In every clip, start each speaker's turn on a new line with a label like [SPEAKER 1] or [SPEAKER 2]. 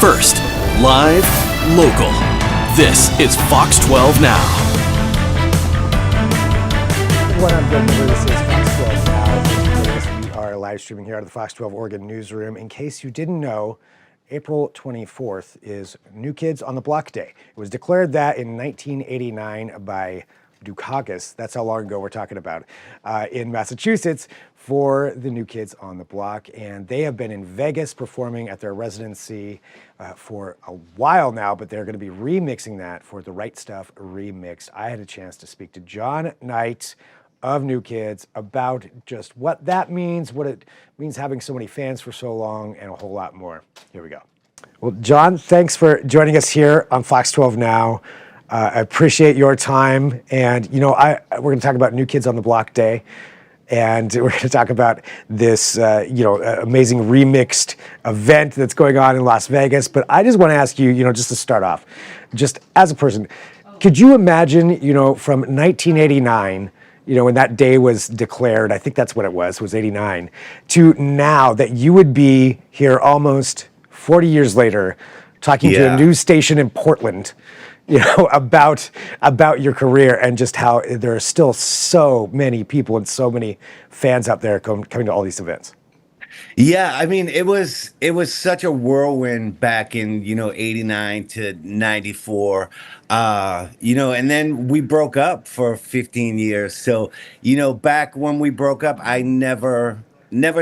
[SPEAKER 1] First, live, local. This is Fox 12 Now.
[SPEAKER 2] Everyone, I'm Governor. This is Fox 12 Now. We are live streaming here out of the Fox 12 Oregon newsroom. In case you didn't know, April 24th is New Kids on the Block Day. It was declared that in 1989 by Dukakis. That's how long ago we're talking about, in Massachusetts, for the New Kids on the Block. And they have been in Vegas performing at their residency for a while now, but they're going to be remixing that for the Right Stuff Remixed. I had a chance to speak to John Knight of New Kids about just what that means, what it means having so many fans for so long, and a whole lot more. Here we go. Well, John, thanks for joining us here on Fox 12 Now. I appreciate your time. And, you know, we're going to talk about New Kids on the Block Day. And we're going to talk about this, amazing remixed event that's going on in Las Vegas. But I just want to ask you, just to start off, just as a person, could you imagine, from 1989, when that day was declared, I think that's what it was 89, to now that you would be here almost 40 years later talking to a news station in Portland, about your career, and just how there are still so many people and so many fans out there coming to all these events.
[SPEAKER 3] Yeah, I mean, it was such a whirlwind back in, 89 to 94. And then we broke up for 15 years. So, back when we broke up, I never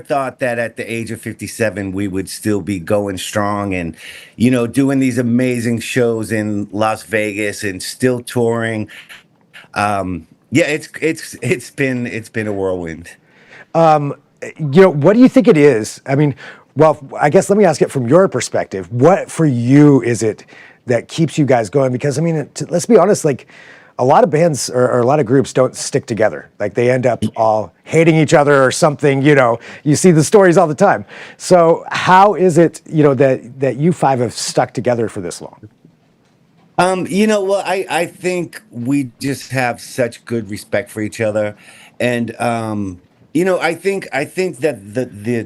[SPEAKER 3] thought that at the age of 57 we would still be going strong and doing these amazing shows in Las Vegas and still touring. It's been a whirlwind.
[SPEAKER 2] What do you think it is? I mean, well, I guess let me ask it from your perspective. What for you is it that keeps you guys going? Because I mean, let's be honest, like a lot of bands or a lot of groups don't stick together. Like they end up all hating each other or something, you see the stories all the time. So how is it, that you five have stuck together for this long?
[SPEAKER 3] I think we just have such good respect for each other. And, I think that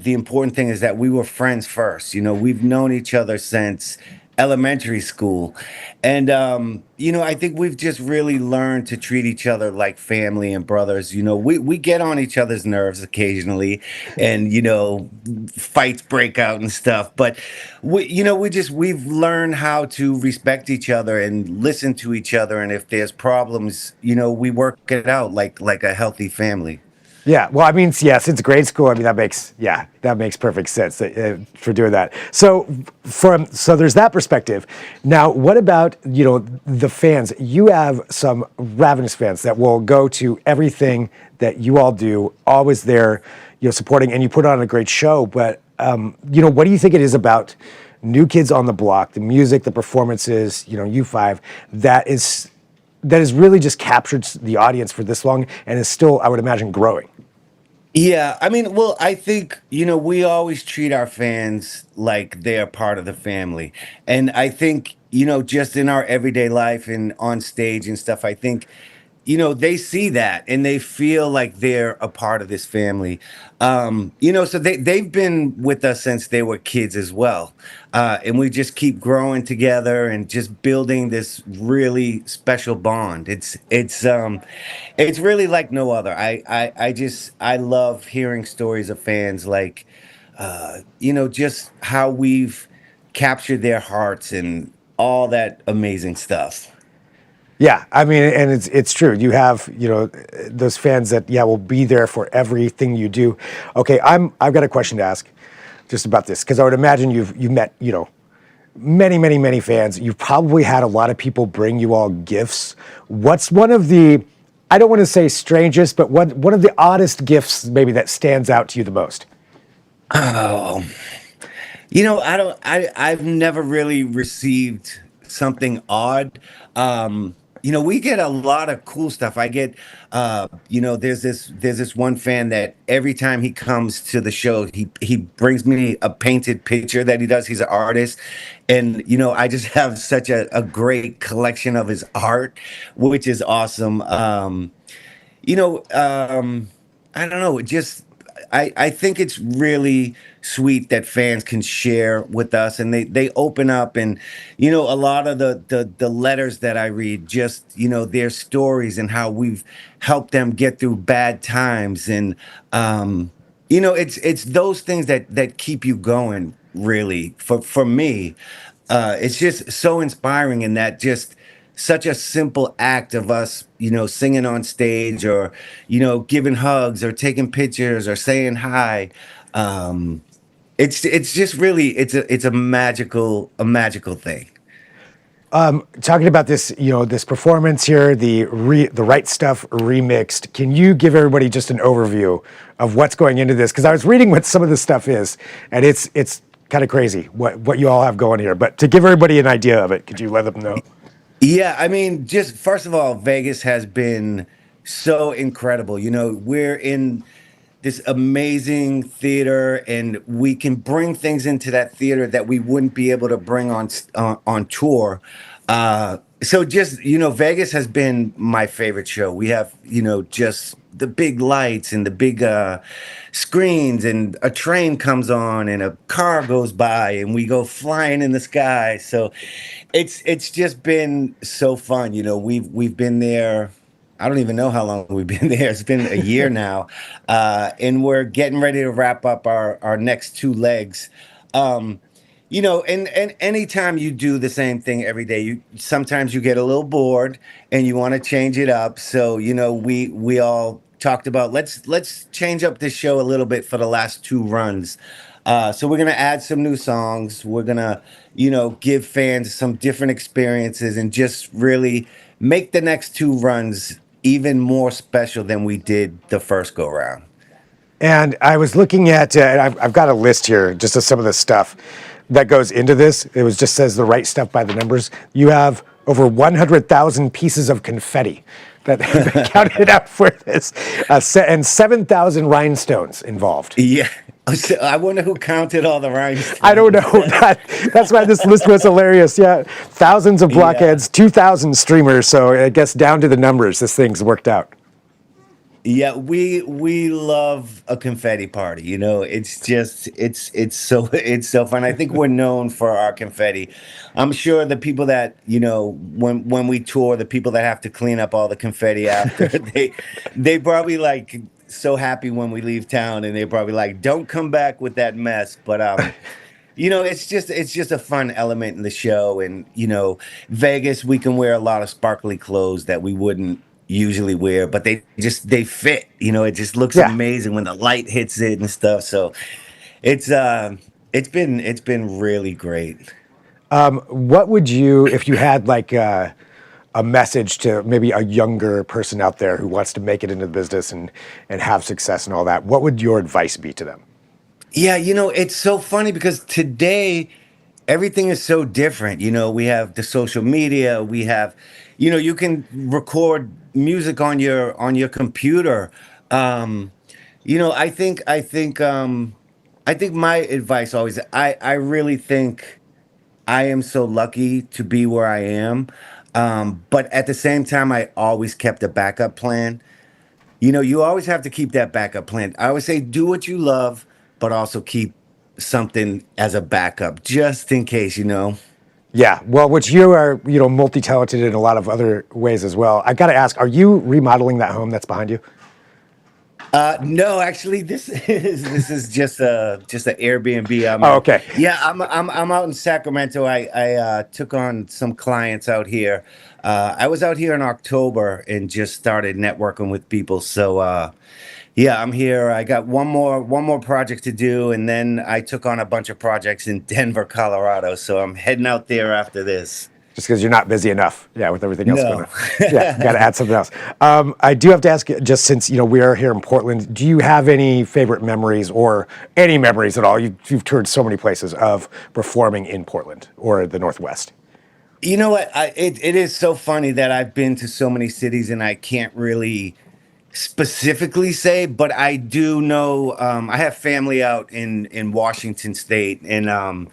[SPEAKER 3] the important thing is that we were friends first. We've known each other since elementary school. And, I think we've just really learned to treat each other like family and brothers. We get on each other's nerves occasionally and, fights break out and stuff. But, we've learned how to respect each other and listen to each other. And if there's problems, we work it out like a healthy family.
[SPEAKER 2] Yeah, well, I mean, yeah, since grade school, I mean, that makes perfect sense for doing that. So there's that perspective. Now, what about, the fans? You have some ravenous fans that will go to everything that you all do, always there, supporting, and you put on a great show. But, what do you think it is about New Kids on the Block, the music, the performances, you five, that has really just captured the audience for this long and is still, I would imagine, growing?
[SPEAKER 3] Yeah, I mean, well, I think, we always treat our fans like they're part of the family. And I think, just in our everyday life and on stage and stuff, I think, they see that and they feel like they're a part of this family. So they've been with us since they were kids as well. And we just keep growing together and just building this really special bond. It's really like no other. I love hearing stories of fans like, just how we've captured their hearts and all that amazing stuff.
[SPEAKER 2] Yeah, I mean, and it's true. You have, those fans that, will be there for everything you do. Okay, I've got a question to ask just about this, because I would imagine you've met, many fans. You've probably had a lot of people bring you all gifts. What's one of the, I don't want to say strangest, but one of the oddest gifts maybe that stands out to you the most?
[SPEAKER 3] Oh, I've never really received something odd. We get a lot of cool stuff. I get, there's this one fan that every time he comes to the show, he brings me a painted picture that he does. He's an artist. And, I just have such a great collection of his art, which is awesome. I don't know, just I think it's really sweet that fans can share with us, and they open up. And a lot of the letters that I read, just their stories and how we've helped them get through bad times. And it's those things that keep you going, really. For me, it's just so inspiring, and that just such a simple act of us, singing on stage, or giving hugs, or taking pictures, or saying hi. um it's just really, it's a magical thing.
[SPEAKER 2] Talking about this, this performance here, the right stuff remixed. Can you give everybody just an overview of what's going into this? Because I was reading what some of this stuff is, and it's kind of crazy what you all have going here. But to give everybody an idea of it, could you let them know?
[SPEAKER 3] Yeah, I mean, just first of all, Vegas has been so incredible. We're in this amazing theater, and we can bring things into that theater that we wouldn't be able to bring on tour. So just, Vegas has been my favorite show. We have, just the big lights and the big screens, and a train comes on and a car goes by and we go flying in the sky. So it's just been so fun. We've been there. I don't even know how long we've been there. It's been a year now, and we're getting ready to wrap up our next two legs. Um, and anytime you do the same thing every day, you sometimes you get a little bored and you want to change it up. So we all talked about, let's change up this show a little bit for the last two runs. So we're gonna add some new songs. We're gonna give fans some different experiences, and just really make the next two runs even more special than we did the first go round.
[SPEAKER 2] And I was looking at, I've got a list here just of some of the stuff that goes into this. It was just says the right stuff by the numbers. You have over 100,000 pieces of confetti that they counted out for this, and 7,000 rhinestones involved.
[SPEAKER 3] Yeah. So I wonder who counted all the
[SPEAKER 2] I don't
[SPEAKER 3] rhinestones.
[SPEAKER 2] know. That's why this list was hilarious. Yeah, thousands of
[SPEAKER 3] Yeah.
[SPEAKER 2] blockheads, 2,000 streamers. So I guess down to the numbers, this thing's worked out.
[SPEAKER 3] Yeah, we love a confetti party. It's just it's so fun. I think we're known for our confetti. I'm sure the people that, when we tour, the people that have to clean up all the confetti after, they probably like so happy when we leave town, and they probably like, don't come back with that mess. But it's just a fun element in the show. And Vegas, we can wear a lot of sparkly clothes that we wouldn't usually wear, but they fit. It just looks
[SPEAKER 2] Yeah.
[SPEAKER 3] amazing when the light hits it and stuff. So it's it's been really great.
[SPEAKER 2] What would you, if you had like a message to maybe a younger person out there who wants to make it into the business and have success and all that, what would your advice be to them?
[SPEAKER 3] Yeah, it's so funny because today everything is so different. We have the social media, we have, you can record music on your computer. Um, I think my advice always, I really think I am so lucky to be where I am. But at the same time, I always kept a backup plan. You always have to keep that backup plan. I always say, do what you love, but also keep something as a backup, just in case.
[SPEAKER 2] Yeah, well, which you are, multi-talented in a lot of other ways as well. I got to ask, are you remodeling that home that's behind you?
[SPEAKER 3] No, actually, this is just a Airbnb.
[SPEAKER 2] Oh, okay.
[SPEAKER 3] Yeah, I'm out in Sacramento. I took on some clients out here. I was out here in October and just started networking with people. So yeah, I'm here. I got one more project to do, and then I took on a bunch of projects in Denver, Colorado. So I'm heading out there after this.
[SPEAKER 2] Just because you're not busy enough, yeah, with everything else going
[SPEAKER 3] No.
[SPEAKER 2] on. Yeah, got to add something else. I do have to ask, just since we are here in Portland, do you have any favorite memories or any memories at all? You've toured so many places of performing in Portland or the Northwest.
[SPEAKER 3] You know what? It is so funny that I've been to so many cities and I can't really specifically say, but I do know, I have family out in Washington State, and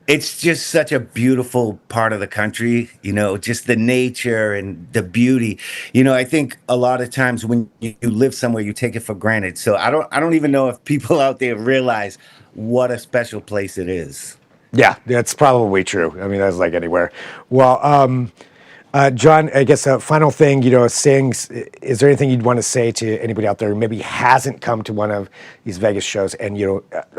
[SPEAKER 3] it's just such a beautiful part of the country, just the nature and the beauty. I think a lot of times when you live somewhere, you take it for granted. So I don't even know if people out there realize what a special place it is.
[SPEAKER 2] Yeah, that's probably true. I mean, that's like anywhere. Well, John, I guess a final thing, is there anything you'd want to say to anybody out there who maybe hasn't come to one of these Vegas shows? And,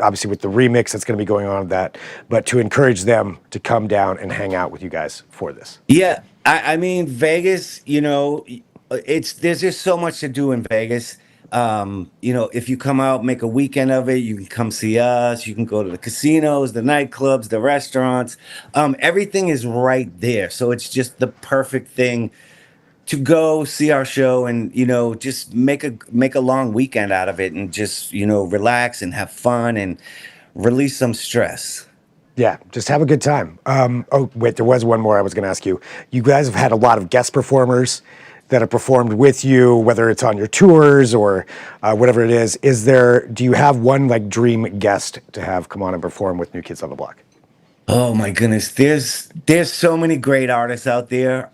[SPEAKER 2] obviously with the remix that's going to be going on with that, but to encourage them to come down and hang out with you guys for this.
[SPEAKER 3] Yeah, I mean Vegas, it's there's just so much to do in Vegas. If you come out, make a weekend of it, you can come see us, you can go to the casinos, the nightclubs, the restaurants. Everything is right there. So it's just the perfect thing to go see our show and, just make a long weekend out of it and just, relax and have fun and release some stress.
[SPEAKER 2] Yeah, just have a good time. Oh, wait, there was one more I was going to ask you. You guys have had a lot of guest performers that have performed with you, whether it's on your tours or whatever it is. Do you have one like dream guest to have come on and perform with New Kids on the Block?
[SPEAKER 3] Oh my goodness, there's so many great artists out there.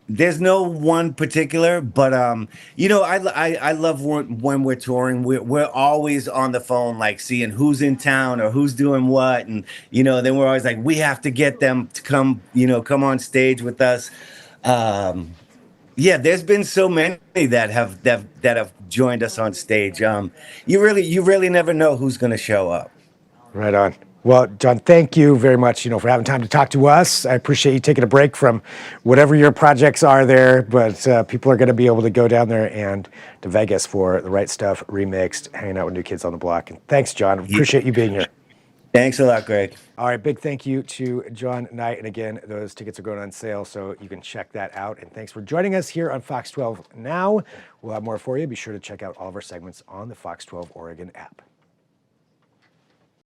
[SPEAKER 3] There's no one particular, but I love when we're touring. We're always on the phone, like seeing who's in town or who's doing what, and then we're always like, we have to get them to come, come on stage with us. Yeah, there's been so many that have joined us on stage. You really never know who's going to show up.
[SPEAKER 2] Right on. Well, John, thank you very much, for having time to talk to us. I appreciate you taking a break from whatever your projects are there, but people are going to be able to go down there and to Vegas for the right stuff, remixed, hanging out with New Kids on the Block. And thanks, John. Appreciate you being here.
[SPEAKER 3] Thanks a lot, Greg.
[SPEAKER 2] All right, big thank you to John Knight. And again, those tickets are going on sale, so you can check that out. And thanks for joining us here on Fox 12 Now. We'll have more for you. Be sure to check out all of our segments on the Fox 12 Oregon app.